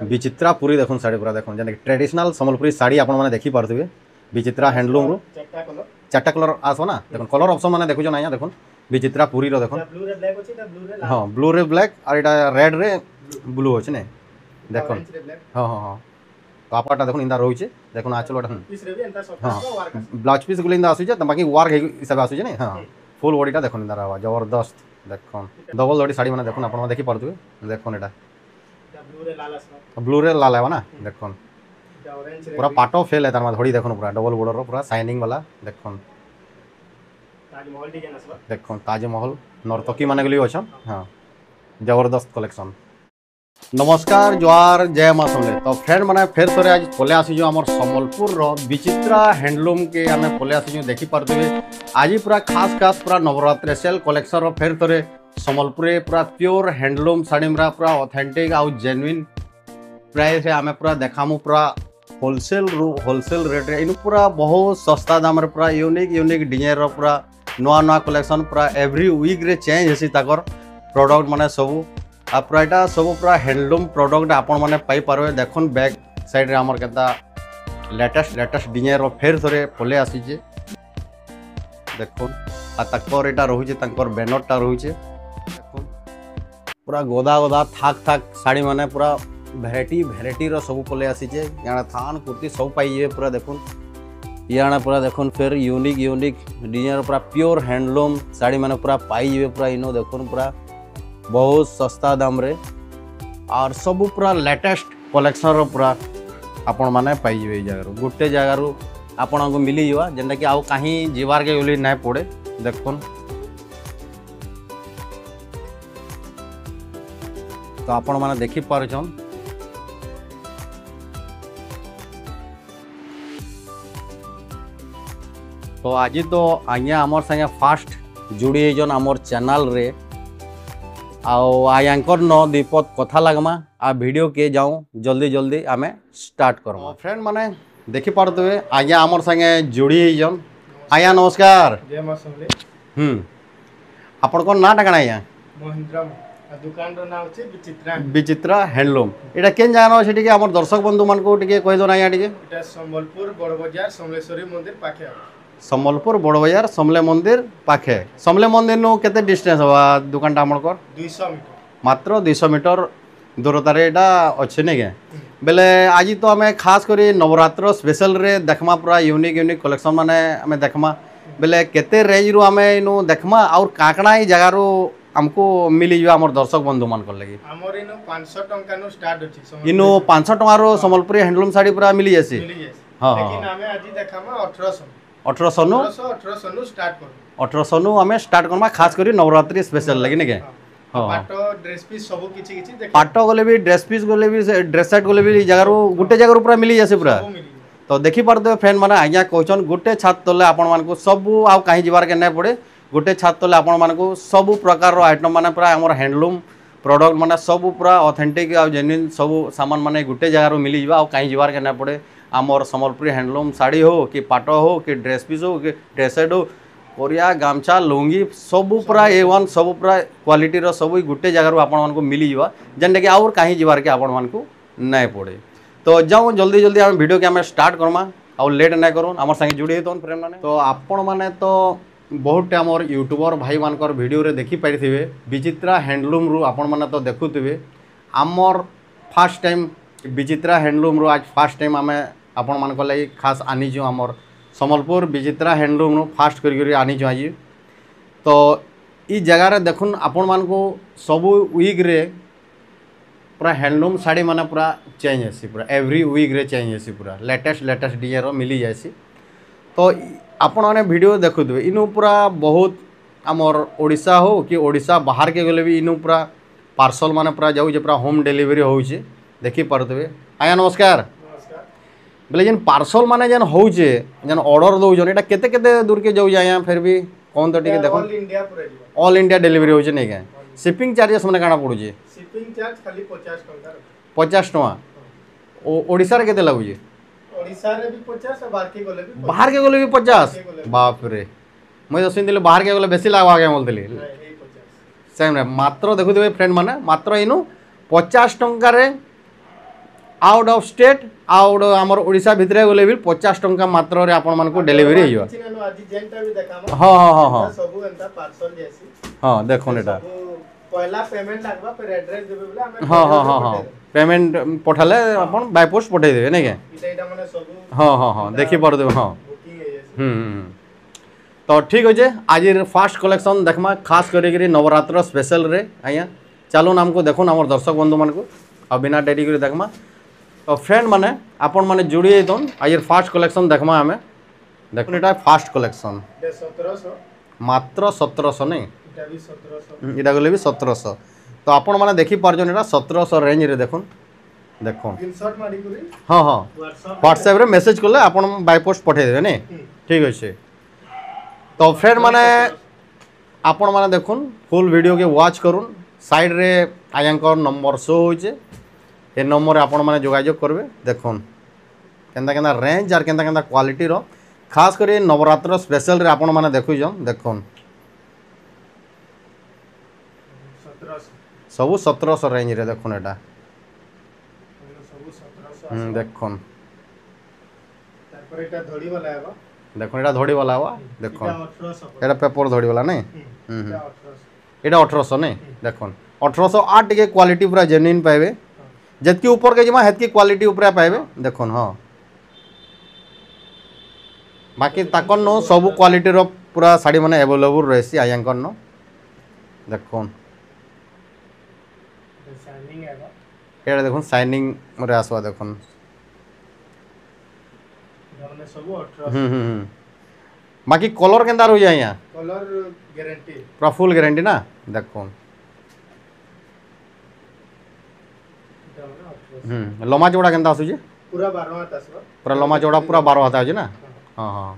विचित्रा पूरी देखुन साड़ी पूरा देखुन जेन ट्रेडिशनल संबलपुरी साड़ी आपण माने देखि पारथिबे विचित्रा हैंडलूम रो चारटा कलर आसो ना देखुन कलर ऑप्शन माने देखु ना देखुन विचित्रा पूरी रो देखुन ब्लू रे ब्लैक अछि त ब्लू रे लाल हां ब्लू रे ब्लैक और एटा रेड रे ब्लू अछि ने देखुन हां हां हां कापड़टा देखुन इंदा रहउचे देखुन आचलटा पीस रे भी एंता सॉफ्ट वर्क अछि ब्लाउज पीस गुले इंदा आसुचे त बाकी वर्क हिसाब आसुचे ने हां फुल बॉडीटा देखुन इंदा रहबा जबरदस्त देखुन डबल बॉडी साड़ी माने देखुन आपण देखि पारथिबे देखुन एटा ब्लू रे लाल अछि ब्लू रे लाल है ना देखुन ऑरेंज रे पूरा पाटो फेल है तार धड़ी देखुन पूरा डबल बॉर्डर पूरा शाइनिंग वाला देखुन ताजमहल डिजाइन असबा देखुन ताजमहल नर्तकी माने गली अछन हां जबरदस्त कलेक्शन। नमस्कार जोहार जय मां समले तो फ्रेंड माने फेर थोड़े आज पले आसी जो हमर संबलपुर रो विचित्रा हैंडलूम के हमें पले आसी जो देखि पारथिबे आज पूरा खास खास पूरा नवरात्रि सेल कलेक्शन रो फेर थोड़े संबलपुर पूरा प्योर हैंडलूम साड़ी मेरा पूरा ऑथेंटिक आउ जेन्युइन प्राइस है आमे पूरा देखामु पूरा होलसेल रेट रे इन पूरा बहुत सस्ता दाम रे पूरा यूनिक डिजाइन रो पूरा नुआ नुआ कलेक्शन पूरा एवरी वीक रे चेंज हेसी ताकर प्रोडक्ट माने सब आ पूरा एटा सब पूरा हैंडलूम प्रोडक्ट आपण माने पाई पारबे देखुन बैक साइड रे हमर केता लेटेस्ट डिजाइन रो फेर थोरे पले आसी जे देखुन आ तकर एटा रहू जे तकर बैनरटा रहू जे पूरा गोदा थाक साड़ी माने पूरा भेराइटी रो सब पले आसी जे याना थान कुर्ती सब पाइए पूरा देखुन याना पूरा देखुन फिर यूनिक डिजाइन पूरा प्योर हैंडलूम साड़ी माने पूरा पाइए पूरा इनो देखुन पूरा बहुत सस्ता दाम रे और सब पूरा लेटेस्ट कलेक्शन रो पूरा आपण माने पाइए जगह गोटे जगह आपण को मिली जवा जेंटा कि आउ कहीं जीवार के गली नहीं पड़े देखुन तो आपण माने देखि पारछन तो आज तो आज्ञा आमर संगे फास्ट जुड़ी जन आमर चैनल रे आयांकर न दीपत कथा लगमा आ वीडियो के जाऊँ जल्दी आमे स्टार्ट करमा फ्रेंड माने देखि पारतबे आज्ञा आमर संगे जुड़ी जन आया नमस्कार जय मां समले आपण को नाटा कणा आया महेंद्र दुकान रो नाम अछि विचित्रा हैंडलूम एटा केन जानो छै टिके हमर दर्शक बंधु मन को टिके कहि दो ना या टिके एटा संबलपुर बड़ बाजार समलेश्वरी मंदिर पाखे संबलपुर बड़ बाजार समले मंदिर पाखे समले मंदिर नो केते डिस्टेंस हवा दुकानटा हमर को 200 मीटर मात्र 200 मीटर दूरतार यहाँ अच्छे नहीं के बेले आज तो आम खास करी नवरात्र स्पेशल रे देखमा पूरा यूनिक कलेक्शन माने आम देखमा बेले केते रेंज रू आम इनु देखमा और काकड़ा ही जगह रू हमको मिली जो आम दर्शक बंधु मान लगी हमर इनु 500 टंका नु स्टार्ट अछि इनु 500 टंका रो संबलपुरी हैंडलूम साड़ी पूरा मिली जासी हां लेकिन आम आज देखामा 1800 नु स्टार्ट कर 1800 नु आम स्टार्ट करमा खास करी नवरात्रि स्पेशल लगी ने के पाटो ड्रेस पीस सब किछि देख पाटो गले भी ड्रेस पीस गले भी ड्रेस सेट गले भी जगह गोटे जगह पूरा मिली जासे पूरा तो देखि पारदे फ्रेंड माने आज्ञा कहछन गोटे छात तले आपण मान को सब आ कहीं जीवार के नै पड़े गोटे छात तले आपण मान को सब प्रकार रो आइटम माने पूरा हमर हैंडलूम प्रोडक्ट माने सब पूरा ऑथेंटिक आ जेन्युइन सब सामान माने गोटे जगह रो मिली जीवा आ कहीं जीवार के नै पड़े हमर संबलपुरी हैंडलूम साड़ी हो कि पाटो हो कि ड्रेस पीस हो कि ड्रेस सेट हो कोरिया गामछा लुंगी सब पूरा A1 सब पूरा क्वालिटी रो सब गोटे जगह आपण मान को मिली जीवा जेंटा कि और कहीं जीवार के आपण मान को नहीं पड़े तो जाऊँ जल्दी आम वीडियो के आम स्टार्ट करमा और लेट नहीं करूँ आम संगे जुड़ी तो फ्रेंड माने तो आपण माने तो बहुत आमर यूट्यूबर भाई मानकर वीडियो रे देखि पारिथिबे विचित्रा हैंडलूम रू आपण माने तो देखुथिबे आमर फर्स्ट टाइम विचित्रा हैंडलूम रू आज फर्स्ट टाइम आम आपण मान लगी खास आनीचु आमर संबलपुर विचित्रा हैंडलूम फास्ट करी आनी आज तो ई जगार देखुन आपण मान को सब वीक रे पूरा हैंडलूम साड़ी माने पूरा चेंज हेसी पूरा एवरी वीक रे चेंज हेसी पूरा लेटेस्ट डिजाइन मिली जासी तो आपण माने वीडियो देखुथे इनु पूरा बहुत आमर ओडिशा हो कि ओडिशा बाहर के गले भी इनु पूरा पार्सल माने पूरा जाऊ जे पूरा होम डिलीवरी होउचे देखि पारतबे आया नमस्कार बोले जेन पार्सल माने जेन होउचे जेन ऑर्डर दउजन एटा केते केते दूर के जाऊ जाया फिर भी कोन तो टिके देखो ऑल इंडिया डिलीवरी होउचे नहीं के शिपिंग चार्जेस माने काना पडुचे शिपिंग चार्ज खाली 50 टका 50 टका ओडिसा रे केते लागुचे ओडिसा रे भी 50 और बाहर के गले भी 50 बाप रे मैं तो सुन दिले बाहर के गले बेसी लागवा के बोलतली सेम रे मात्र देखुथिबे फ्रेंड माने मात्र इनु 50 टका रे आउट ऑफ स्टेट आउट आमर ओडिशा भितरे गले भी 50 टंका मात्र रे आपण मानको डिलीवरी हियो କିଛି ନାଇଁ ଆଜି ଯେନ୍ଟା ବି ଦେखाମ हां हां हां हां ସବୁ ଏନ୍ତା ପାର୍ସଲ ଯାଇସି हां देखो एटा ସବୁ ପहला पेमेंट लागबा फिर एड्रेस देबे बोले हमें हां हां हां हां पेमेंट पठाले आपण बाय पोस्ट पठाई देबे नै के इटा माने सब हां हां हां देखि पर देबे हां बुकिंग हे जासी तो ठीक अच्छे आज फास्ट कलेक्शन देखमा खास करी नवरात्र स्पेशल रे आज्ञा चलो हमको देखो आम दर्शक बंधु मान आ बिना डेरी कर देखमा तो फ्रेंड माने आपण माने जुड़ी जातन आज फास्ट कलेक्शन देखमा आमे देखो एटा फास्ट कलेक्शन 1700 मात्र 1700 नहीं इटा भी 1700 इटा गले भी 1700 तो आपण माने देखि पारजन एटा 1700 रेंज रे देखो देखो स्क्रीनशॉट मारी करी हाँ हाँ WhatsApp व्हाट्सएप रे मैसेज कले आपण बाय पोस्ट पठे देबे नहीं ठीक अच्छे तो फ्रेंड माने आपण माने देखुन फुल वीडियो के वॉच करुन साइड रे आयांकर नंबर शो होचे ए नंबर आपण माने जोगाजोग करबे देखुन केंदा केंदा रेंज और केंदा केंदा क्वालिटी रो खास करी नवरात्र स्पेशल रे आपण माने देखु जम देखुन 1700 सब 1700 रेंज रे देखुन एटा सब 1700 देखुन तारपर एटा धड़ी वाला हेबा देखुन एटा धड़ी वाला हुआ देखुन इटा 1800 एटा पेपर धड़ी वाला नहीं इटा 1800 एटा 1800 नहीं देखुन 1808 के क्वालिटी पूरा जेन्युइन पाइबे जतकी ऊपर के जमा हेतकी क्वालिटी ऊपर पाइबे देखुन हाँ बाकी ताकन नो सब क्वालिटी रो पूरा साड़ी माने अवेलेबल रहसी आयांकर नो देखुन शाइनिंग हेबा एटा देखुन शाइनिंग रे आसवा देखुन माने सब 1800 बाकी कलर केंदा रह जाय कलर गारंटी पूरा फुल गारंटी ना देखुन इटा माने 1800 लम्बा चौड़ा केंदा आसुजे पूरा 12 हाथ आसबा पूरा लम्बा चौड़ा पूरा 12 हाथ आजे ना हाँ हाँ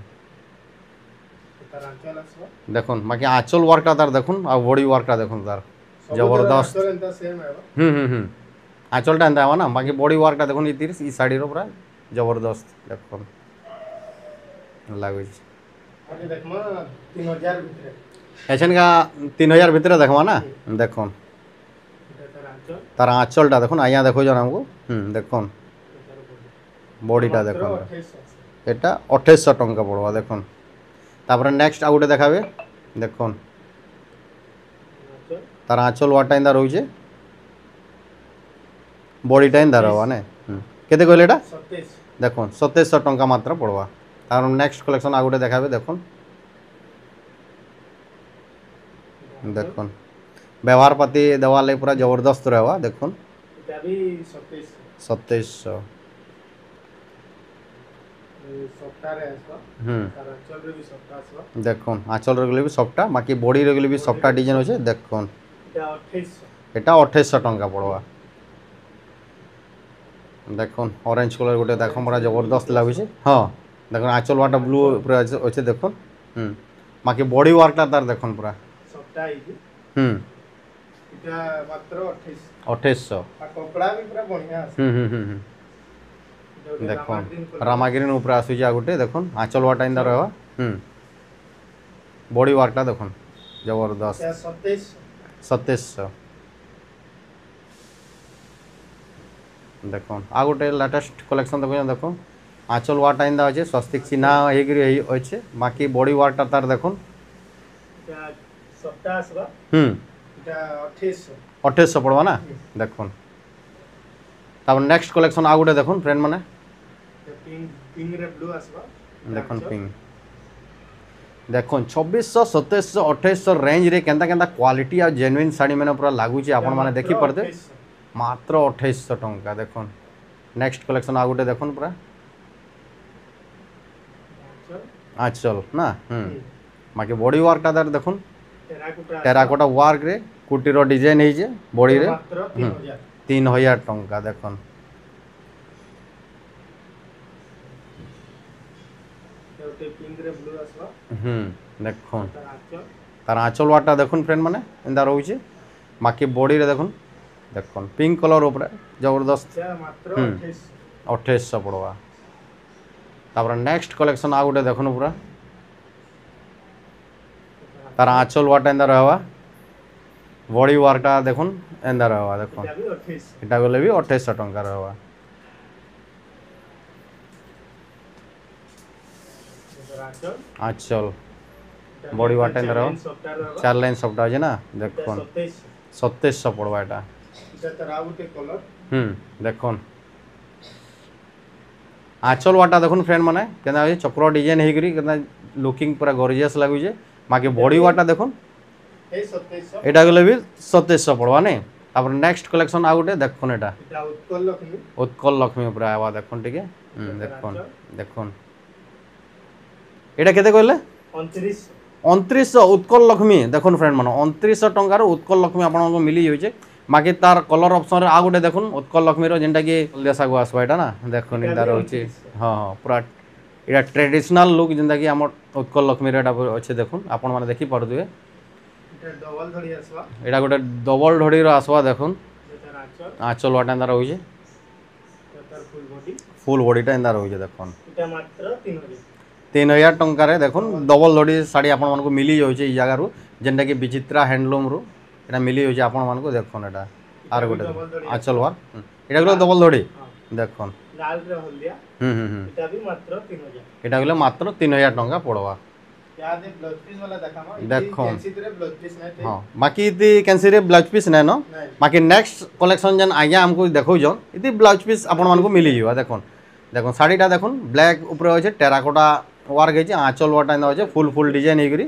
तार आंचल आसबा देखुन बाकी आंचल वर्कटा तार देखुन आ बॉडी वर्कटा देखुन तार जबरदस्त आंचल एंता सेम हेबा आंचलटा एंता आवा ना बाकी बॉडी वर्कटा देखुन ई तीर ई साड़ी रो पूरा जबरदस्त देखुन लागु अरे देखमा 3000 भितरे एछन का 3000 भीतर देखवा ना देखुन इटा तार आंचल तार आंचलटा देखुन आया देखो जन हमको देखुन बॉडीटा देखुन 2800 एटा 2800 टंका पड़वा देखुन तापर नेक्स्ट आ गुटे देखाबे देखुन आंचल तार आंचल वाटा इंदा रहुचे बॉडीटा इंदा रहवा ने केते कहले एटा 27 देखुन 2700 टंका मात्र पड़वा तार नेक्स्ट कलेक्शन आ गुटे देखाबे देखुन देखुन व्यवहार पाती देवा ले पूरा जबरदस्त रहवा देखुन इटा भी 2700 2700 सप्ताह रे आसबा तार आंचल रे भी सप्ताह आसबा देखुन आंचल रगले भी सफ्टा बाकी बॉडी रगले भी सफ्टा डिजाइन होचे देखुन इटा 2800 एटा 2800 टंका पड़वा देखुन ऑरेंज कलर गोटे देखो बड़ा जबरदस्त लागुचे हाँ देखुन आंचल वाटा ब्लू पूरा अच्छे देखुन बाकी बॉडी वर्कटा तार देखुन पूरा सप्ताह आइबी इटा मात्र 2800 2800 आ कपड़ा भी पूरा बढ़िया आसे देखुन रामागिरी ऊपर आसुचे आ गोटे देखुन आंचल वाटा इंदा रहवा बॉडी वर्कटा देखुन जबरदस्त 2700 2700 देखो आ गोटे लेटेस्ट कलेक्शन देखो देखो आंचल वाटा इंदा अच्छे स्वस्तिक चिन्हा होचे बाकी बॉडी वाटा तार देखो इटा सप्ताह आसबा इटा 2800 पड़वा ना देखो तब नेक्स्ट कलेक्शन आ गोटे देखो फ्रेंड माने पिंक पिंक रे ब्लू आसबा देखो पिंक देखो 2600 2700 2800 रेंज रे केंता केंता क्वालिटी आ जेन्युइन साड़ी मैंने पूरा लागुचे आपण माने देखि पड़ते मात्र 2800 टंका देखो नेक्स्ट कलेक्शन आ गोटे देखो पूरा आंचल ना बाकी बॉडी वर्कटा तार देखो टेराकोटा वर्क रे कुटीर डिजाइन होइचे बॉडी रे मात्र 3000 3000 टंका देखो एते पिंक रे ब्लू आसबा देखो तार आंचल तार आंचल वाटा देखो फ्रेंड माने इंदा रहउचे बाकी बॉडी रे देखो देखो पिंक कलर ऊपर जबरदस्त इटा मात्र 2800 2800 पड़वा तापर नेक्स्ट कलेक्शन आ गोटे देखो पूरा तार आंचल वाटा इंदा रहवा बॉडी वर्कटा देखो एंदा रहवा देखो इटा भी 2800 इटा गले भी 2800 टंका रहवा आंचल आंचल बॉडी वाटे चार रहो लाइन सफ्टार रहबा 4 लाइन सफ्टा है ना देखो 27 2700 पड़वा एटा इटा तार आ गुटे कलर देखो आंचल वाटा देखुन फ्रेंड माने केना होय चक्र डिजाइन हे करी केना लुकिंग पूरा गॉर्जियस लागु जे बाकी बॉडी वाटा देखुन ए 2700 एटा गले भी 2700 पड़वा ने तापर नेक्स्ट कलेक्शन आ गुटे देखुन एटा इटा उत्कल लक्ष्मी पूरा आवा देखुन टिके देखुन देखुन एटा केते कहले 29 2900 उत्कल लक्ष्मी देखुन फ्रेंड माने 2900 टंकार उत्कल लक्ष्मी आपन को मिली होइचे बाकी तार कलर ऑप्शन रे आ गुटे देखुन उत्कल लक्ष्मी रो जेंटा कि देसा को आसबा एटा ना देखुन इंदा रहउची हां हां पूरा एटा ट्रेडिशनल लुक जेंटा कि हमर उत्कल लक्ष्मी रे एटा अछि देखुन आपन माने देखि पारदुए इटा डबल धड़ी आसबा एटा गुटे डबल ढोडी रो आसबा देखुन तार आंचल आंचल वाटा इंदा रहउची तार फुल बॉडीटा इंदा रहउची देखुन इटा मात्र 3000 3000 टंकार देखुन डबल धड़ी साड़ी आपन मानको मिली जाउची ई जगह रु जेंटा कि विचित्रा हैंडलूम रु एटा मिली जाउची आपन मानको देखुन एटा are Gute Aanchal war Etah Gulo double धड़ी देखुन लाल रे हल्दिया इटा भी मात्र 3000 एटा गुलो मात्र 3000 टंका पड़वा या दे ब्लाउज पीस वाला देखामा देखो कैंसी रे ब्लाउज पीस नै हां बाकी इति कैंसी रे ब्लाउज पीस नै न बाकी नेक्स्ट कलेक्शन जन आज्ञा हमको देखौ जन इति ब्लाउज पीस आपन मानको मिली जिवा देखुन देखुन साड़ीटा देखुन ब्लैक ऊपर होचे टेराकोटा वार गेचे आंचल वाटा इंदा होचे फुल फुल डिजाइन हेकरी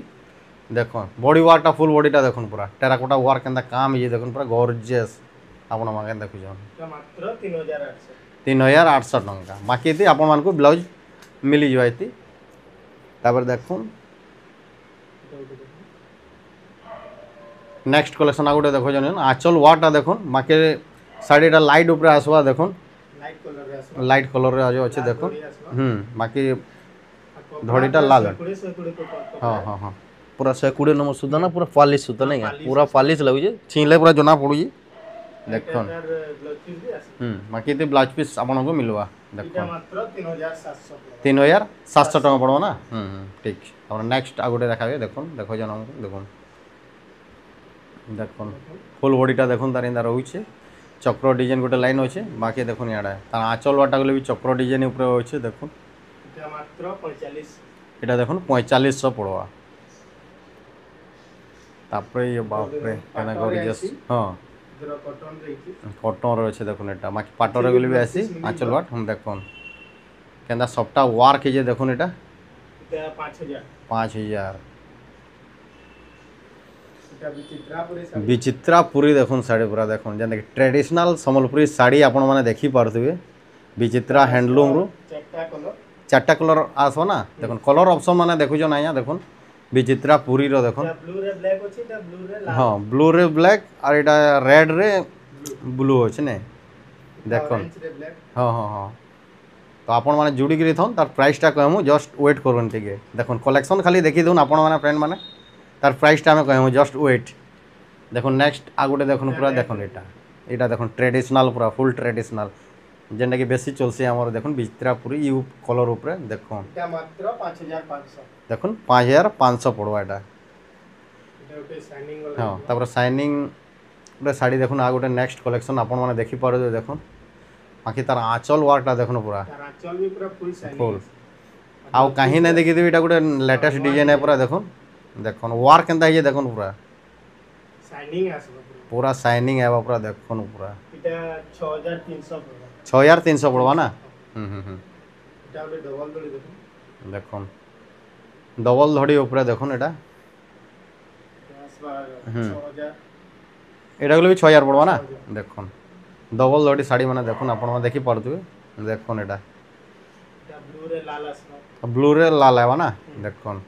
देखो बॉडी वारटा फुल बॉडीटा देखुन पूरा टेराकोटा वार केंदा काम ये देखुन पूरा गॉर्जियस आपन मागे देखु जन इटा मात्र 3800 3800 टंका बाकी इति आपन मानको ब्लाउज मिली जिवा इति तापर देखुन नेक्स्ट कलेक्शन आ गुटे देखो जन आंचल वाटा देखुन बाकी साड़ीटा लाइट ऊपर आसबा देखुन लाइट कलर रे आजो अछि देखुन बाकी धड़ीटा लाल हाँ हाँ हाँ पूरा 120 नंबर सुता ना पूरा पॉलिश सुता नहीं पूरा पॉलिश लगुजे छीले पूरा जना पड़ुजी देखुन बाकी ते ब्लाउज पीस आपन को मिलवा देखो मात्र 3700 3700 टका पड़वा ना ठीक और नेक्स्ट आ गुटे देखाबे देखुन देखो जना देखुन देखुन फुल बॉडीटा देखुन तार इंदा रहउछे चक्र डिजाइन गुटे लाइन होचे बाकी देखुन याडा तार आंचल वाटा गले भी चक्र डिजाइन ऊपर होचे देखुन इटा मात्र 45 एटा देखुन 4500 पड़वा तापर ये बाप रे केना गॉर्जियस हां इधर कॉटन रही कॉटन रे छै देखुन एटा बाकी पाटर गले भी आसी आंचल वाट हम देखुन केना सबटा वर्क जे देखुन एटा इटा 5000 5000 इटा विचित्रापुरी देखुन साड़ी पूरा देखुन जेन कि ट्रेडिशनल संबलपुरी साड़ी आपन माने देखि पारथुबे विचित्रा हैंडलूम रो चारटा कलर आसो ना देखुन कलर ऑप्शन माने देखु जो ना देखुन विचित्रापुरी रो देखुन ब्लू रे ब्लैक अछि ता ब्लू रे लाल हां ब्लू रे ब्लैक और एटा रेड रे ब्लू अछि ने देखुन हां हां हां तो आपन माने जुडी करी थन तार प्राइस टा कहमु जस्ट वेट करन ठीक देखुन कलेक्शन खाली देखि दोन आपन माने फ्रेंड माने तार प्राइस टा हम कहमु जस्ट वेट देखुन नेक्स्ट आ गुटे देखुन पूरा देखुन एटा देखुन ट्रेडिशनल पूरा फुल ट्रेडिशनल जेंटा कि बेसी चलसी हमर देखुन विचित्रापुरी यू कलर ऊपर देखुन इटा मात्र 5500 देखुन 5500 पड़वा एटा इटा ओटे शाइनिंग वाला हां तापर शाइनिंग पूरा साड़ी देखुन आ गुटे नेक्स्ट कलेक्शन आपन माने देखि पारो देखुन बाकी तार आंचल वारटा देखुन पूरा तार आंचल भी पूरा फुल शाइनिंग फुल आ काहे नै देखि देबी एटा गुटे लेटेस्ट डिजाइन है पूरा देखुन देखुन वार केंदा है देखुन पूरा शाइनिंग आसबा पूरा शाइनिंग है पूरा देखुन पूरा इटा 6300 पड़वा 6300 पड़वा ना इटा ओटे डबल धड़ी देखुन देखुन डबल धड़ी ऊपर देखुन एटा आसबा 6000 एटा गले भी 6000 पड़वा ना देखुन डबल धड़ी साड़ी माने देखुन आपन माने देखि पारथुबे देखुन एटा ब्लू रे लाल आसबा ब्लू रे लाल है ना देखुन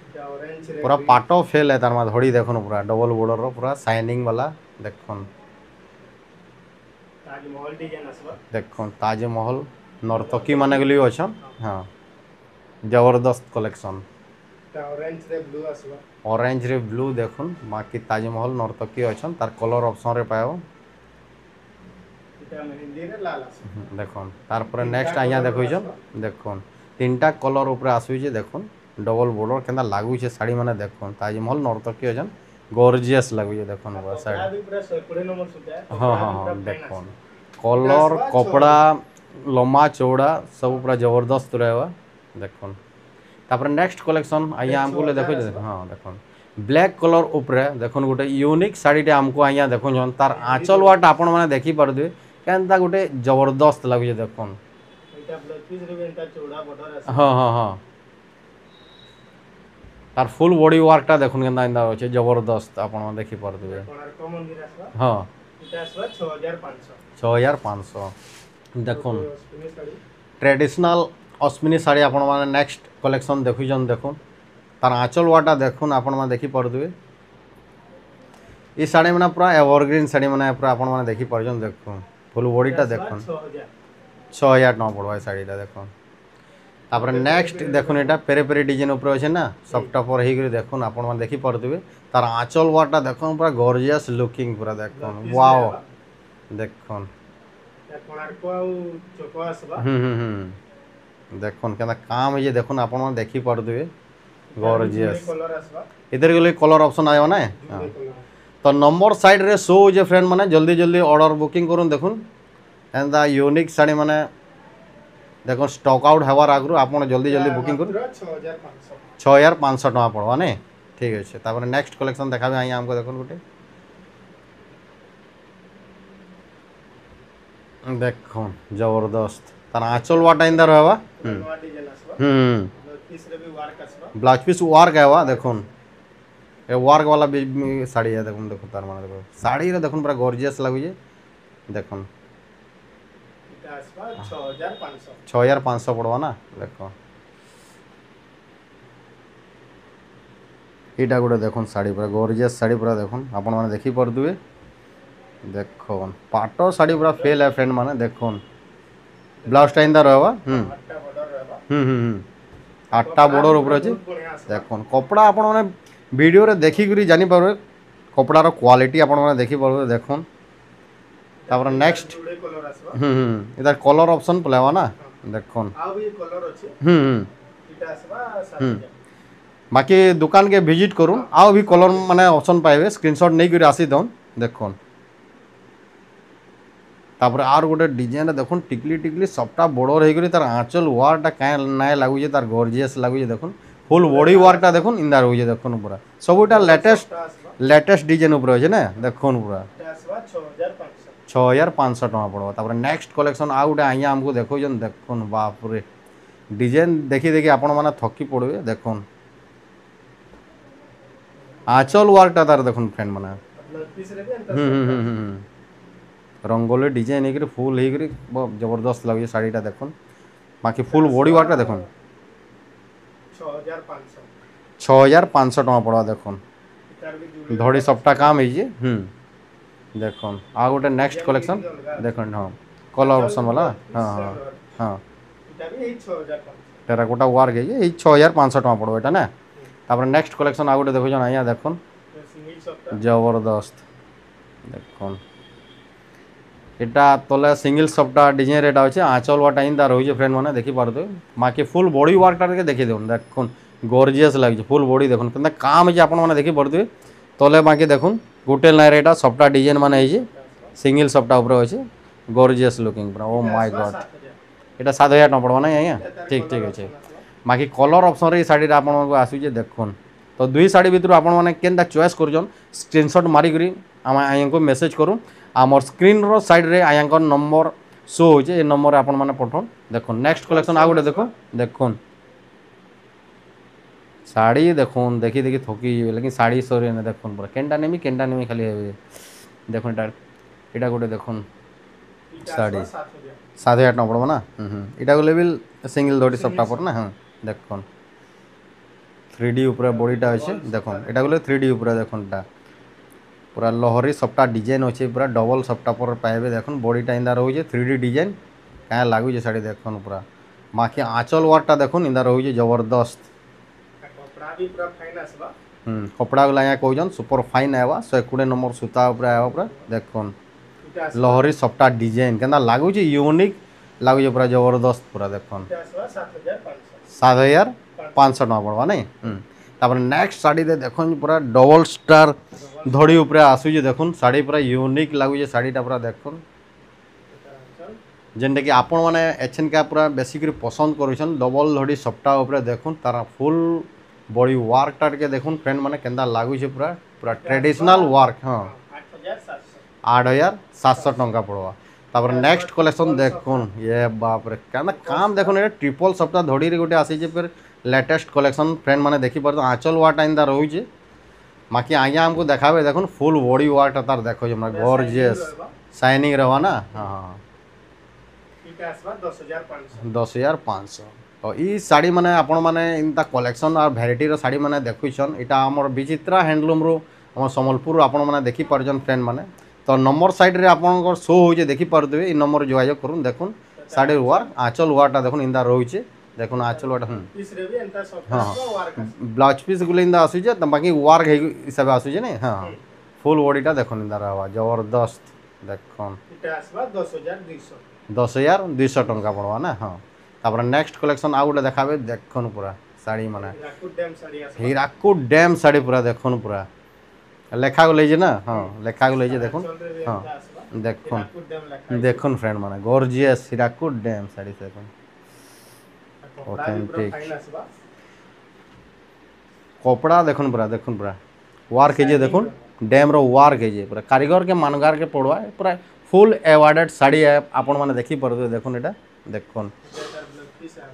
इटा ऑरेंज रे पूरा पाटो फेल है तार मा धड़ी देखुन पूरा डबल बॉर्डर रो पूरा शाइनिंग वाला देखुन ताजमहल डिजाइन आसबा देखुन ताजमहल नर्तकी माने गली अछन हां जबरदस्त कलेक्शन इटा ऑरेंज रे ब्लू आसबा ऑरेंज रे ब्लू देखुन बाकी ताजमहल नर्तकी अछन तार कलर ऑप्शन रे पायो इटा मेहंदी रे लाल आसबा देखुन तार पर नेक्स्ट आया देखो छन देखुन तीनटा कलर ऊपर आसु जे देखुन डबल बॉर्डर केंदा लागु छे साड़ी माने देखुन ताजमहल नर्तकी अछन गॉर्जियस लागु जे देखुन बा साड़ी पूरा 120 नंबर सुता है हां हां देखुन कलर कपड़ा लम्बा चौड़ा सब पूरा जबरदस्त रहवा देखुन तापर नेक्स्ट कलेक्शन आइया हमको ले देखो हाँ देखो ब्लैक कलर ऊपर देखो गोटे यूनिक शाढ़ीटे आमको आइया देखो जन तार आंचल वाट आपण मैंने देखी पारे क्या गोटे जबरदस्त लगे देखो ଏଇଟା ବ୍ଲାଉଜ ପିସ୍ ରେ ବି ଏଟା ଚौड़ा border ଆସିବ हाँ हाँ हाँ तार फुल बॉडी वर्कटा देखुन केनता इंदा अछि जबरदस्त आपण देखि परदे କୋଣାର୍କ ମନ୍ଦିର ଆସିବ हाँ ଏଟା ଆସିବ 6500 6500 देखुन ଅଶ୍ବିନୀ ଶାଢ଼ୀ ट्रेडिशनल अश्विनी साड़ी आपण माने नेक्स्ट कलेक्शन देखुजन देखुन तार आंचल वाटा देखुन आपण माने देखि परदे ई साड़ी माने पूरा एवरग्रीन साड़ी माने पूरा आपण माने देखि परजन देखुन फुल बॉडीटा देखुन 6000 टका पड़वा साड़ीटा देखुन तापर नेक्स्ट देखुन एटा पेरे पेरे डिजाइन ऊपर अछि ना सफ्ट पर हे गरे देखुन आपण माने देखि परदे तार आंचल वाटा देखुन पूरा गॉर्जियस लुकिंग पूरा देखुन वाओ देखुन କୋଣାର୍କ ଆଉ ଚୋକ ଆସିବ देखुन केना काम ये देखुन आपण माने देखि परदे गॉर्जियस କଲର ଆସିବ इधर गले कलर ऑप्शन आयो ना हाँ। तो नंबर साइड रे शो जे फ्रेंड माने जल्दी जल्दी ऑर्डर बुकिंग करूँ देखुन एंदा यूनिक साड़ी माने देखो स्टॉक आउट हवार आगु आप जल्दी जल्दी बुकिंग करूँ 6500 टका पड़वा नहीं ठीक अच्छे तापर नेक्स्ट कलेक्शन देखा आइए हमको देखो गोटे देखो जबरदस्त तार आंचल वाटा इंदा रहबा ब्लाउज पीस वर्क है देखुन ए वर्क वाला भी साड़ी है देखुन देखो तार माने देखो साड़ी रे देखुन पूरा गॉर्जियस लागुजे देखुन 6500 पड़वा ना देखो एटा गोटे देखुन साड़ी पूरा गॉर्जियस साड़ी पूरा देखुन आपण माने देखि परदुवे देखो पाटो साड़ी पूरा फेल है फ्रेंड माने देखुन ब्लाउज टाइम दा रहबा आठटा बॉर्डर ऊपर अछि देखुन कपड़ा आपण माने वीडियो रे देखि करी जानि परबे कपड़ा रो क्वालिटी आपण माने देखि परबे देखुन तापर नेक्स्ट इधर कलर ऑप्शन पलेवा ना देखुन आ भी कलर अछि इटा आसबा 7000 बाकी दुकान के विजिट करूँ आओ भी कलर माने ऑप्शन पाइबे स्क्रीनशॉट नहीं करी आसी दन देखुन तापर आर गोटे डिजाइन देखुन टिकली टिकली सबटा बड़र हो तार आंचल वारटा क्या ना लगुचे तार गॉर्जियस लगुचे देखुन फुल बॉडी वार्कटा देखुन इंदा रहुचे देखुन पूरा सबटा लेटेस्ट डिजाइन ऊपर अछि ना देखुन पूरा 6500 टका पड़वा तापर नेक्स्ट कलेक्शन आ गोटे आइया हमको देखो जन देखुन बाप रे डिजाइन देखी देखी आपण माने थकी पड़बे देखुन आंचल वार्कटा तार देखुन फ्रेंड माने रंगोली डिजाइन होकर फुल होकर जबरदस्त लगे शाड़ीटा देखुन बाकी फुल बॉडी वार्कटा देखुन 6500 टका पड़वा देखुन धड़ी सबटा काम है देखुन आ गोटे नेक्स्ट कलेक्शन देखुन हाँ कलर ऑप्शन वाला हाँ हाँ हाँ टेराकोटा वार्क है ये 6500 टका पड़वा एटा ना तापर नेक्स्ट कलेक्शन आ गोटे देखो जन आइया देखुन जबरदस्त देखुन एटा तले सिंगल सबटा डिजाइन रेट अच्छे आंचल वाटा इंदा रही फ्रेंड मैंने देखी पारे बाकी फुल बॉडी वर्कटा देखी देखुन देखुन गॉर्जियस लगे फुल बॉडी देखुन केनता काम है आपण मैंने देखी पारे तले बाकी देखुन गोटे लाइन एटा सबटा डिजाइन माने है सिंगल सबटा ऊपर अच्छे गॉर्जियस लुकिंग पूरा ओ माय गॉड एटा 7000 टका पड़वा ना आज्ञा ठीक ठीक अच्छे बाकी कलर ऑप्शन रे साड़ी आपको आसूचे देखुन तो दुई साड़ी भितर आपण मैंने केनता चॉइस करजन स्क्रीनशॉट मारिक आम आज्ञा को मेसेज करूँ आमर स्क्रीन रो साइड रे आज्ञा नंबर शो होचे ए नंबर आपण मैंने पठान देखो नेक्स्ट कलेक्शन आ गोटे देखो देखुन साड़ी देखुन देखी देखी थकी लेकिन साड़ी सरी ना देखुन पूरा केनटा नेमी खाली देखुन एटा गोटे देखुन साड़ी 7000 टका पड़बो ना एटा को लेवल सिंगल धड़ी सबटा पर ना हाँ देखुन 3D ऊपर बॉडीटा अच्छे देखुन एटा को 3D ऊपर देखुनटा पूरा लहरी सबटा डिजाइन अच्छे पूरा डबल सबटा पर पाइबे देखुन बॉडीटा इंदा रहुचे 3D डिजाइन क्या लगुचे साड़ी देखुन पूरा बाकी आंचल वार्कटा देखुन इंदा रहुचे जबरदस्त कपड़ा गला यहाँ कहन सुपर फाइन आवा 120 नंबर सूता ऊपर आवा पूरा देखुन लहरी सबटा डिजाइन केना लगुचे यूनिक लगुचे पूरा जबरदस्त पूरा देखुन 7500 टका पड़वा नहीं तापर नेक्स्ट साड़ी दे देखुन पूरा डबल स्टार धड़ी ऊपर आसूचे देखुन साड़ी पूरा यूनिक लगुचे साड़ीटा पूरा देखुन जेनटा कि आपण मैंने एछनका पूरा बेसिक पसंद करुछन डबल धड़ी सप्ताह ऊपर देखुन तार फुल बॉडी वर्क टाके देखुन फ्रेंड मैंने केंदा लागू छे पूरा पूरा ट्रेडिशनल वर्क हाँ 8,700 टंका पड़वा तापर नेक्स्ट कलेक्शन देखुन ये बाप रे क्या काम देखुन ये ट्रिपल सप्ताह धड़ी रे गोटे आसी फिर लेटेस्ट कलेक्शन फ्रेंड मैंने देखी पार आंचल वार्टा इंदा रोचे बाकी आज्ञा हमको देखाबे देखुन फुल बॉडी वर्क तार देखो जे हमरा गॉर्जियस शाइनिंग रहवा ना हाँ 10,500 तो ई साड़ी माने आपण माने इनता कलेक्शन और भेराइटी रो साड़ी माने देखुछन इटा हमर विचित्रा हैंडलूम रो हमर संबलपुर आपण माने देखि परजन फ्रेंड माने तो नंबर साइड रे आपन शो होजे देखि परदे ई नंबर जोगाजोग करूँ देखुन साड़ी वर्क आंचल वर्कटा देखुन इंदा रोचे देखुन आंचल वर्क हाँ ब्लाउज पीस गुले इंदा आसुजे बाकी वर्क हिसाब आसुजे ने हाँ फुल बॉडीटा देखुन इंदा रहवा जबरदस्त देखुन 10,200 टंका पड़वा ना हाँ तापर नेक्स्ट कलेक्शन आउ गोटे देखाबे देखुन पूरा साड़ी माने हीराकुद डैम साड़ी पूरा देखुन पूरा लेखा को लेजे ना हाँ लेखा को लेजे देखुन हाँ देखुन देखुन फ्रेंड माने गॉर्जियस हीराकुद डैम साड़ी देखुन ऑथेंटिक कपड़ा देखुन पूरा वार्क कीजिए देखुन डैम रो वार्क कीजिए पूरा कारीगर के मानगार के पड़वा पूरा फुल एवार्डेड साड़ी है आपण माने देखि परदे देखुन एटा देखुन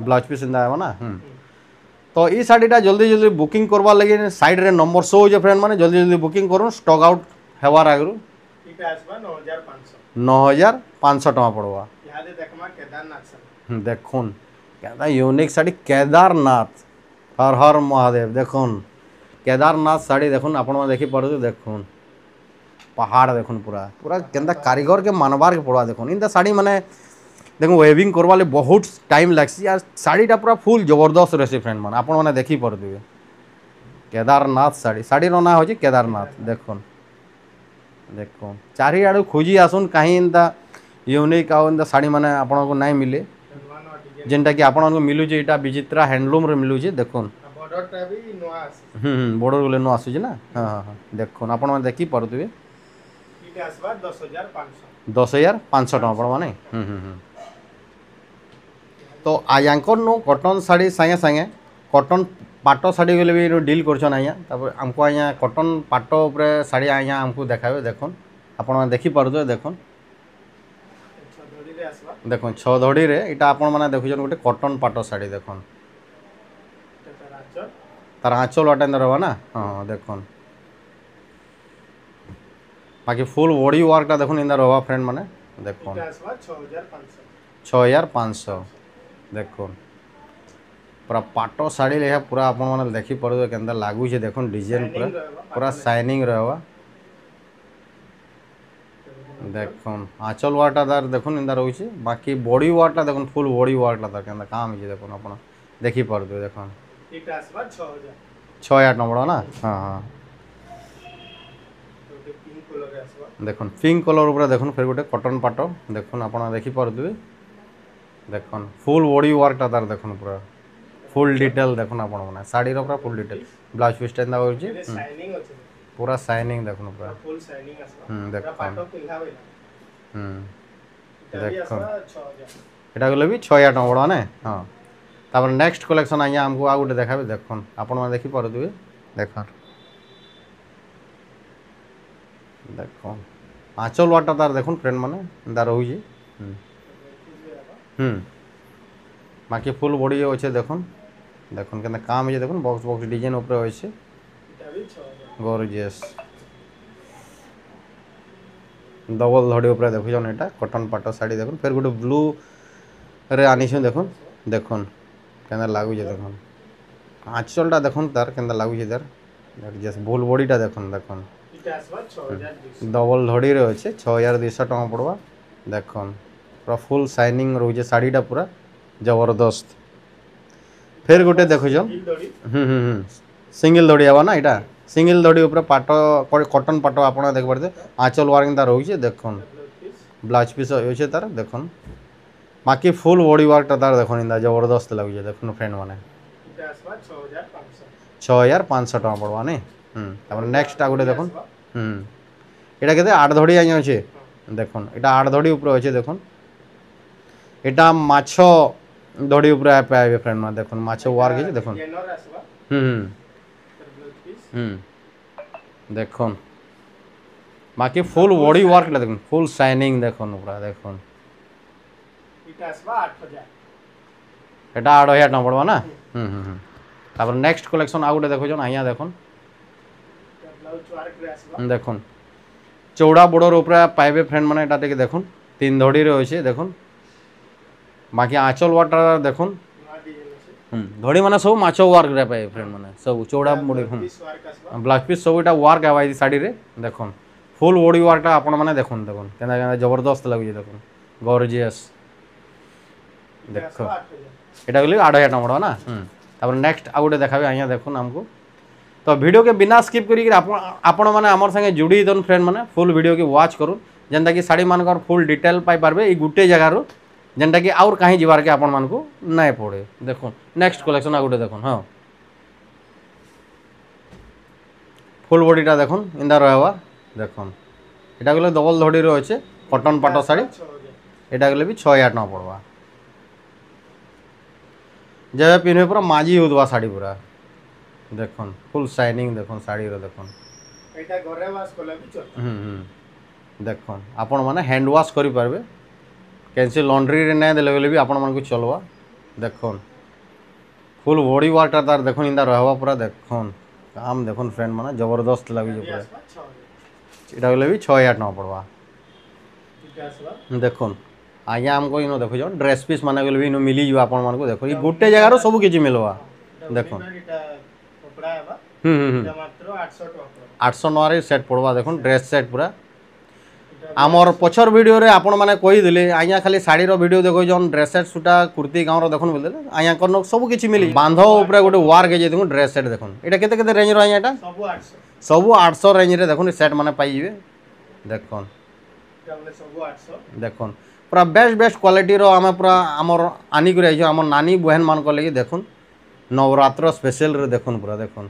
ब्लाउज पीस इंदा है ना तो ई साड़ीटा जल्दी जल्दी बुकिंग करवा लगे साइड रे नंबर शो हो फ्रेंड माने जल्दी जल्दी बुकिंग करूँ स्टॉक आउट हेवार आगरू 9,500 टका पड़वा देखुन क्या यूनिक साड़ी केदारनाथ हर हर महादेव देखुन केदारनाथ साड़ी देखुन आपण माने देखि परदे देखुन पहाड़ देखुन पूरा पूरा केंदा कारीगर के मानवार के पड़वा देखुन इंदा साड़ी माने देखो वेविंग करवा ले बहुत टाइम लगसी यार साड़ीटा पूरा फुल जबरदस्त रही फ्रेंड मान आपण मैंने देखी पारे केदारनाथ साड़ी ना हो केदारनाथ देखुन देखुन चारिआड़ खोजी आसुन कहीं इनता यूनिक आउ साड़ी मैंने आपण को नहीं मिले जेनटा कि आपण को मिलूचे यहाँ विचित्रा हैंडलूम रे मिलूचे देखुन बॉर्डर गुले नु आसुचे ना हाँ हाँ हाँ देखुन आपण मैंने देखी पारे 10,500 टका पड़वा नहीं तो आयांकर नो कॉटन साड़ी संगे संगे कॉटन पाट साड़ी गले भी डील करछन आया तापर हमको आया कॉटन पाट ऊपर साड़ी आया हमको देखाबे देखुन आपण देखि पारदो देखुन देखुन 6 धड़ी रे इटा आपण माने देखुछन गोटे कॉटन पाट साड़ी देखुन तार आंचल वाटा रहवा ना हाँ देखुन बाकी फुल बॉडी वर्कटा देखुन इंदा रहवा फ्रेंड माने देखुन 6,500 देखुन पूरा पाटो साड़ी लेखा पूरा आपण माने देखि परदो केंदा लागू छे देखुन डिजाइन पूरा पूरा शाइनिंग रहवा देखुन आंचल वाटा दार देखुन इंदा रहउछे बाकी बॉडी वाटा देखुन फुल बॉडी वाटा दार केंदा काम छे देखुन आपण देखि परदो देखुन इटा आसबा 6,000 6,000 नंबर ना हां हां देखुन पिंक कलर ऊपर देखुन फिर गोटे कॉटन पाटो देखुन आपण देखि परदो देखुन फुल बॉडी वर्कटा तार देखुन पूरा फुल डिटेल देखुन आपण माने साड़ी रो पूरा फुल डिटेल ब्लाउज पीस टेंदा होची पूरा शाइनिंग देखुन पूरा फुल शाइनिंग आसबा देखुन पाटो पिंगावे देखुन एटा गले भी 6,000 टका पड़वा ने हां तापर नेक्स्ट कलेक्शन आइया हमको आ गोटे देखाबे देखुन आपण माने देखि परदो देखुन देखुन आंचल वाटा तार देखुन फ्रेंड माने इंदा रहउची बाकी फुल बॉडी अच्छे देखुन देखुन के काम है देखुन बॉक्स बॉक्स डिजाइन ऊपर अच्छे गॉर्जियस डबल धड़ी ऊपर देखुन यहाँ कॉटन पाट साड़ी देखुन फिर गोटे ब्लू रे आनी देखुन देखुन के लगुच देखुन आंचलटा देखुन तार के लगुच तार जस्ट फुल बॉडीटा देखुन देखुन डबल धड़ी रे अच्छे 6,200 टका पड़वा देखुन पूरा फुल शाइनिंग रोचे साड़ीटा पूरा जबरदस्त फिर गोटे देखुन सिंगल धड़ी आवा ना यहाँ सिंगल धड़ी ऊपर पाट कॉटन पाट आप देख पारे आंचल वार्क तार रोचे देखुन ब्लाउज पीस अच्छे तार देखुन बाकी फुल बॉडी वर्कटा तार देखुन इंदा जबरदस्त लगुचे देखुन फ्रेंड माने 6,500 टका पड़वा नहीं नेक्स्ट आ गोटे देखुन यहाँ के 8 धड़ी आई अच्छे देखुन यहाँ 8 धड़ी ऊपर अच्छे देखुन এটা মাছ দড়ি উপরে পাইবে ফ্রেন্ড মানে দেখুন মাছ ওয়ার্ক হয়েছে দেখুন ডিজাইনর আসবা হুম তার ব্লাউজ পিস হুম দেখুন বাকি ফুল বডি ওয়ার্কটা দেখুন ফুল শাইনিং দেখুন পুরা দেখুন এটা আসবা 8000 এটা 8000 টাকা পড়বা না হুম তারপর নেক্সট কালেকশন আর গোটে দেখুন আইয়া দেখুন তার ব্লাউজ ওয়ার্ক রে আসবা দেখুন চৌড়া বড়র উপরে পাইবে ফ্রেন্ড মানে এটা থেকে দেখুন 3 ধড়ি রয়েছে দেখুন বাকি আঁচল ওয়ার্কটা দেখুন নয়া ডিজাইন আছে ধড়ি মানে সব মাছ ওয়ার্ক রে পাইবে ফ্রেন্ড মানে সব চৌড়া বডি পিস ওয়ার্ক আসবা ব্লাউজ পিস সব এটা ওয়ার্ক আইবা এই শাড়িরে দেখুন ফুল বডি ওয়ার্কটা আপন মানে দেখুন দেখুন কেনা কেনা জবরদস্ত লাগুছে দেখুন গর্জিয়াস এটা দেখো আসবা 8000 এটা গলি 8000 টাকা পড়বা না তারপর নেক্সট আর গোটে দেখাবে আইয়া দেখুন আমকু তো ভিডিও के बिना स्किप करी आपण माने हमर संगे जुड़ी दन फ्रेंड माने फुल वीडियो के वॉच करू जेंता कि साड़ी मानकर फुल डिटेल पाई पारबे ई गुटे जगह रो जेंता कि और कहीं जीवार के आपण मानको नाय पड़े देखो नेक्स्ट कलेक्शन आ गुटे देखो हां फुल बॉडीटा देखो इंदा रहवा देखो এটা গুলো ডবল ধড়ি রয়েছে কটন পাটো শাড়ি 6000 এটা গুলো भी 6000 টাকা পড়বা যেবে পিনবে পুরা মাজি উদবা শাড়ি পুরা দেখুন ফুল শাইনিং দেখুন শাড়ির দেখুন এটা ঘরে ওয়াশ করলে भी চলবে দেখুন আপন মানে হ্যান্ড ওয়াশ করি পারবে কেনসি লন্ড্রি রে নাই দেলে বলে भी আপন মানকু চলবা দেখুন ফুল বডি ওয়াটার তার দেখুন ইন্দা रहवा पूरा দেখুন কাম দেখুন ফ্রেন্ড মানে জবরদস্ত লাগিছে পুরা আসবা 6000 এটা হলে भी 6000 টাকা পড়বা এটা আসবা দেখুন আজ্ঞা আমকো ইনো দেখো জন ড্রেস পিস মানে গলে भी ইনো মিলি যা আপন মানকু দেখো এই গুটে জায়গার সব কিছু মিলবা দেখুন এটা কপড়া আবা এটা মাত্র 800 টাকা পড়বে 809 সেট পড়বা দেখুন ড্রেস সেট পুরা আমার পছর ভিডিওরে আপন মানে কই দিলে আইয়া খালি শাড়ির ভিডিও দেখো জন ড্রেস সেট সুটা কুর্তি গাঁর দেখুন বলে আইয়া কোন সব কিছু মিলি বাঁধ উপরে গোটে ওয়ার্ক হয়ে দেখুন ড্রেস সেট দেখুন এটা কেতে কেতে রেঞ্জ র আইয়া এটা সবু 800 সবু 800 রেঞ্জ রে দেখুন সেট মানে পাই যাবে দেখুন এটা মানে সবু 800 দেখুন পুরা বেস্ট বেস্ট কোয়ালিটির আমি পুরা আমার আনি করে আইছো আমার নানি বহেন মান কলে দেখুন নবরাত্র স্পেশাল রে দেখুন পুরা দেখুন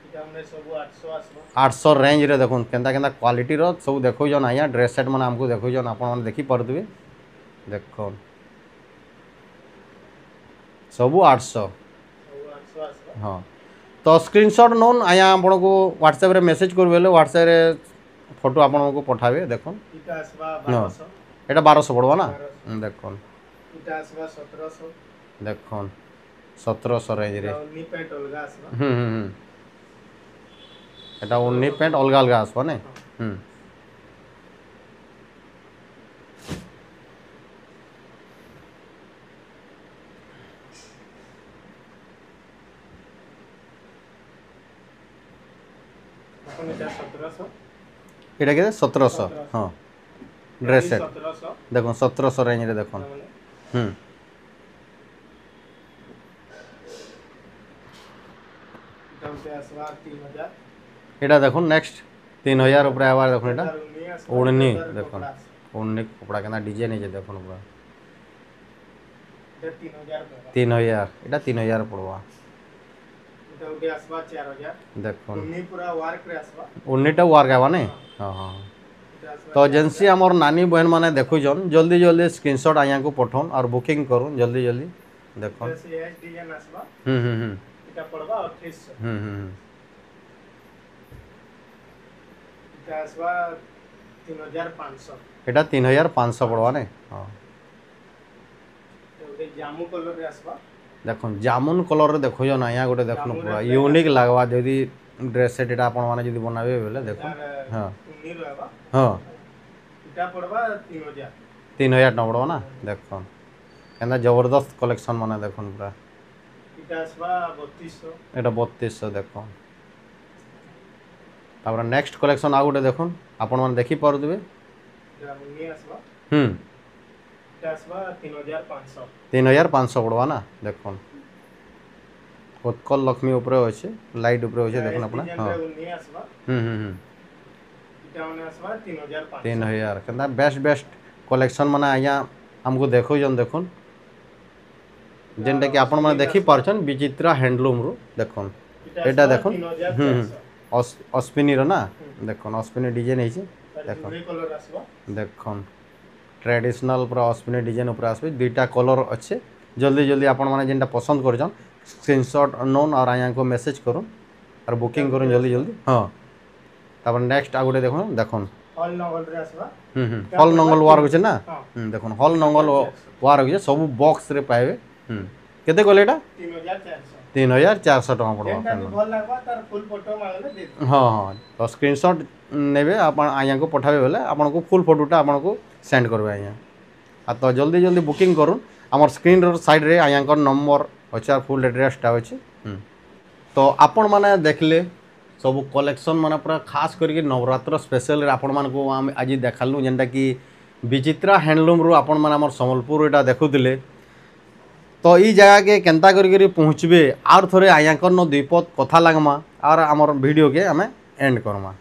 এটা মানে সবু 800 আসবা 800 রেঞ্জ রে দেখুন কেনতা কেনতা কোয়ালিটির সব দেখো জন আইয়া ড্রেস সেট মানে আমকু দেখো জন আপন মানে দেখি পারতুবে দেখুন সবু 800 সবু 800 আসবা हाँ तो स्क्रीनशॉट नोन आया आपण को व्हाट्सएप रे मेसेज करबे ले व्हाट्सएप रे फोटो आपण को पठाबे देखो এটা আসবা हाँ 1200 এটা 1200 পড়বা না দেখুন এটা আসবা 1700 দেখুন 1700 রেঞ্জ রে এটা উন্নি প্যান্ট অলগা আসবা এটা উন্নি প্যান্ট অলগা অলগা আসবা না এখন এটা 1700 এটা কে 1700 हाँ ड्रेस सेट 1700 দেখুন 1700 রেঞ্জ রে দেখুন মানে এটা হচ্ছে আসবা 3000 এটা দেখুন নেক্সট 3000 উপরে আবার দেখুন এটা উন্নি আসবা ওড়নি 2000 দেখুন কপড়া আসবা। ওড়নি কপড়া কেনা ডিজাইন আছে দেখুন পুরা এটা 3000 টাকা 3000 এটা 3000 পড়বা এটা উঠে আসবা 4000 দেখুন উন্নি পুরা ওয়ার্ক রে আসবা উন্নিটা ওয়ার্ক আবা নে हाँ हाँ এটা আসবা तो जेनसी आमर नानी बहन माने देखुछन जल्दी जल्दी स्क्रीनशॉट आया को पठाउन और बुकिंग करूँ जल्दी जल्दी देखो जैसे एच डिजाइन আসবা हम्म এটা পড়বা 3800 এটা আসবা 3500 এটা 3500 পড়বা ने हाँ এটা জামু কলর রে আসবা देखो जामुन कलर रे देखो ना यहाँ गोटे देखो पूरा यूनिक लगवा यदि ड्रेस सेट এটা আপন মানে যদি বনাবে বলে দেখো हाँ উন্নি রহবা हाँ এটা পড়বা 3000 3000 টাকা পড়বা না দেখো কেননা জবরদস্ত কালেকশন মানে দেখুন পুরা এটা আসবা 3200 এটা 3200 দেখো তারপরে নেক্সট কালেকশন আর গোটে দেখুন আপন মানে দেখি পারুবে এটা উন্নি আসবা এটা আসবা 3500 3500 পড়বা না দেখুন উৎকল লক্ষ্মী উপরে আছে লাইট উপরে আছে দেখুন আপনা হ্যাঁ উন্নি আসবা এটা মানে আসবা 3500 3000 কেননা বেস্ট বেস্ট কালেকশন মানে আয়া हमको देखो जन देखुन जेनटा कि आपण माने देखि पारछन विचित्रा हैंडलूम रो देखुन एटा देखुन अश्विनी रो ना देखुन अश्विनी डिजाइन है देखुन ग्रे कलर আসবা देखुन ट्रेडिशनल पूरा अस्पिनी डिजाइन ऊपर आसबे दुईटा कलर अच्छे जल्दी जल्दी आपण मैंने जेनटा पसंद करछन स्क्रीनशॉट नोन और आया को मैसेज करूँ और बुकिंग करूँ जल्दी जल्दी हाँ तापर नेक्स्ट आ गोटे देखो देखन हॉल नंगल रे आसबा हॉल नंगल वार होचे ना हाँ। देखो हॉल नंगल वार होचे सब बॉक्स रे पाइबे केते कहले एटा 3400 3400 टका पड़बा जेनटा भी भल लागबा तार फुल फोटो मारले दे दे हाँ हाँ तो स्क्रीनशॉट नेबे आपण आया को पठाबे बेले आपण को फुल फोटोटा आपण को सेंड करबे आया आ तो जल्दी जल्दी बुकिंग करूँ आमर स्क्रीन रो साइड रे आया नंबर अच्छे और फुल एड्रेसटा अच्छे तो आपण मैंने देखले सब कलेक्शन माने पूरा खास करके नवरात्र स्पेशल आपण मान को आम आज देखालु जेनटा कि विचित्रा हैंडलूम रू आपण मैंने आमर सम्बलपुर एटा देखुले तो ई जगह के केंता करके पहुँचबे आर थोड़े आयांकर न द्विपद कथा लगमा और आमर वीडियो के आम एंड करमा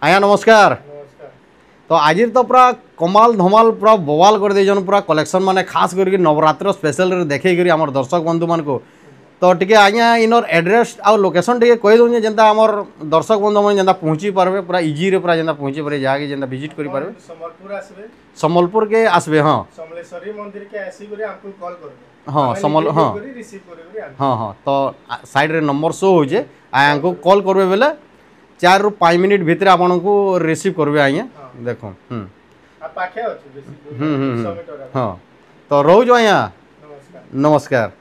आया नमस्कार नमस्कार तो आज तो पूरा कमाल धमाल पूरा बवाल कर देजन पूरा कलेक्शन माने खास करके नवरात्र स्पेशल रे देखे करी आमर दर्शक बंधु मान को तो टिके आज्ञा इनर एड्रेस आ लोकेशन टिके कहि दूँ जेनता आमर दर्शक बंधु मैंने जेनता पहुँची पारबे पूरा इजी रे पूरा जेनता पहुँची पारे जाके जेनता विजिट करि पारबे संबलपुर आसबे सम्बलपुर के आसबे हाँ समलेश्वरी मंदिर के आसी करे आपको कॉल करबे हाँ समल हाँ रिसीव करबे हाँ हाँ तो साइड रे नंबर शो होजे आया को कॉल करबे बेले 4 ରୁ 5 मिनट भितर आपन को रिसीव करबे आज्ञा देखो आ पाखे अछि बेसी 100 मीटर हाँ तो रोज आज्ञा नमस्कार नमस्कार।